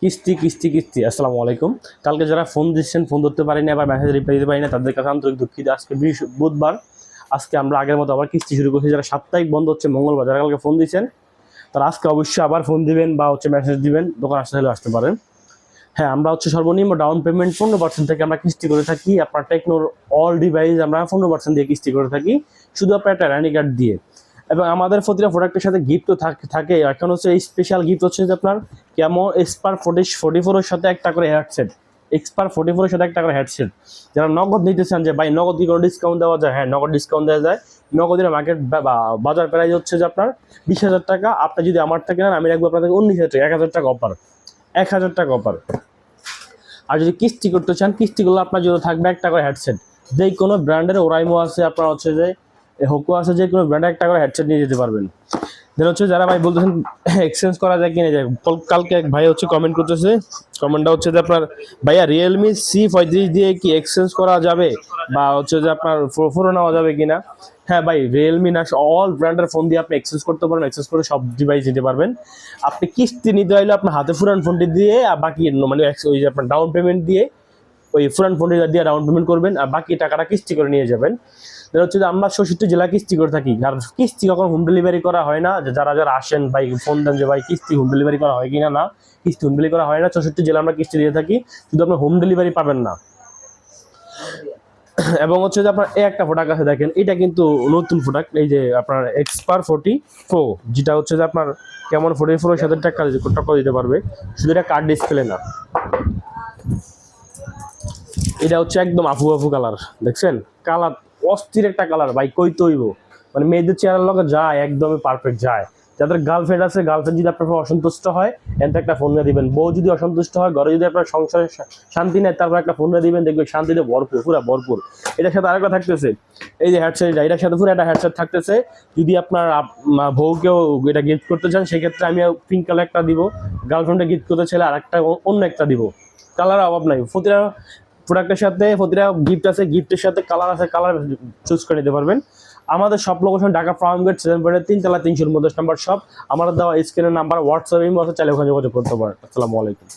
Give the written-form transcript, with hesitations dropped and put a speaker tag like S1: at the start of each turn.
S1: কিস্তি কিস্তি কিস্তি আসসালামু আলাইকুম। কালকে যারা ফোন দিচ্ছেন, ফোন ধরতে পারিনি, আবার মেসেজ রিপ্লাই দিতে পারি না, তাদের কাছে আন্তরিক দুঃখিত। আজকে বুধবার, আজকে আমরা আগের মতো আবার কিস্তি শুরু করছি। যারা সাপ্তাহিক বন্ধ হচ্ছে মঙ্গলবার, যারা কালকে ফোন দিচ্ছেন তারা আজকে অবশ্যই আবার ফোন দিবেন বা মেসেজ দিবেন, দোকান আসতে হলে আসতে পারেন। হ্যাঁ, আমরা সর্বনিম্ন ডাউন পেমেন্ট 15% থেকে আমরা কিস্তি করে থাকি। আপনার টেকনোর অল ডিভাইস আমরা 15% দিয়ে কিস্তি করে থাকি, শুধু আপনার একটা রানি কার্ড দিয়ে। এবং আমাদের প্রতিটা প্রোডাক্টের সাথে গিফটও থাকে। এখন এই স্পেশাল গিফট হচ্ছে যে আপনার কেমন এক্সপার 44 সাথে একটা করে হেডসেট, এক্সপার 44 সাথে একটা করে হেডসেট। যারা নগদ নিতে চান যে ভাই নগদ কি কোনো ডিসকাউন্ট দেওয়া যায়, হ্যাঁ নগদ ডিসকাউন্ট দেওয়া যায়। নগদের মার্কেট বাজার প্রাইস হচ্ছে যে আপনার 20,000 টাকা। আপনি যদি আমার থেকে নেন, আমি রাখবো আপনাদের 19,000 টাকা, 1,000 টাকা অফার, 1,000 টাকা অফার। আর যদি কিস্তি করতে চান, কিস্তিগুলো আপনার জন্য থাকবে একটা করে হেডসেট। যে কোনো ব্র্যান্ডের ওরাইমো আছে, আপনার হচ্ছে যে হোকো আছে, যে কোনো ব্র্যান্ডের একটা করে হেডসেট নিয়ে যেতে পারবেন। দেন হচ্ছে যারা ভাই বলতেছেন এক্সচেঞ্জ করা যায় কিনে যায়, কালকে এক ভাই হচ্ছে কমেন্ট করতেছে। কমেন্টটা হচ্ছে যে আপনার ভাইয়া রিয়েলমি C35 দিয়ে কি এক্সচেঞ্জ করা যাবে, বা হচ্ছে যে আপনার ফোরও নেওয়া যাবে কিনা। হ্যাঁ ভাই, রিয়েলমি না অল ব্র্যান্ডের ফোন দিয়ে আপনি এক্সচেঞ্জ করতে পারবেন, এক্সচেঞ্জ করে সব ডিভাইস নিতে পারবেন। আপনি কিস্তি নিতে হলে আপনার হাতে ফুরান ফোনটি দিয়ে, আর বাকি মানে ওই যে আপনার ডাউন পেমেন্ট দিয়ে, ওই ফুরান ফোনটি দিয়ে ডাউন পেমেন্ট করবেন, আর বাকি টাকাটা কিস্তি করে নিয়ে যাবেন। হচ্ছে যে আমরা 66 জেলা কিস্তি করে থাকি। আর কিস্তি কখন হোম ডেলিভারি করা হয় না, যে যারা যারা আসেন ভাই ফোন দেন যে ভাই কিস্তি হোম ডেলিভারি করা হয় কিনা, না কিস্তি হোম ডেলিভারি করা হয় না। 64 জেলা আমরা কিস্তি দিয়ে থাকি, শুধু আপনার হোম ডেলিভারি পাবেন না। এবং হচ্ছে যে আপনার এই একটা প্রোডাক্ট আছে, দেখেন এটা কিন্তু নতুন প্রোডাক্ট, এই যে আপনার এক্সপার 44, যেটা হচ্ছে যে আপনার কেমন 44 সাথে টাকা দিতে পারবে, শুধু এটা কার্ড ডিসপ্লে না। এটা হচ্ছে একদম আফু আফু কালার, দেখছেন কালার অস্থির একটা কালার ভাই, কই তৈব মানে মেয়েদের চেহারার লগে যায়, একদমই পারফেক্ট যায়। যাদের গার্লফ্রেন্ড আছে, গার্লফ্রেন্ড যদি আপনার অসন্তুষ্ট হয়, এনতে একটা ফোন দিয়ে দিবেন। বউ যদি অসন্তুষ্ট হয়, ঘরে যদি আপনার সংসারে শান্তি নেই, তারপর একটা ফোন দিয়ে দিবেন, দেখবেন শান্তিতে ভরপুর, পুরা ভরপুর। এটার সাথে আরেকটা থাকতেছে, এই যে হেডসেট, এটার সাথে পুরো একটা হেডসেট থাকতেছে। যদি আপনার বউকেও এটা গিফট করতে চান, সেক্ষেত্রে আমি পিঙ্ক কালার একটা দিব, গার্লফ্রেন্ডে গিফট করতে চাইলে আর একটা অন্য একটা দিব। কালার অভাব নাই, প্রতিটা প্রোডাক্টের সাথে প্রতিটা গিফট আছে, গিফটের সাথে কালার আছে, কালার চুজ করে নিতে পারবেন। আমাদের সব লোকেশন ঢাকা ফার্মগেট 7 3 তলা 300 নম্বর শপ। আমাদের দেওয়া স্ক্রিনের নাম্বার, হোয়াটসঅ্যাপ চাইলে ওখানে যোগাযোগ করতে পারেন। আসসালামু আলাইকুম।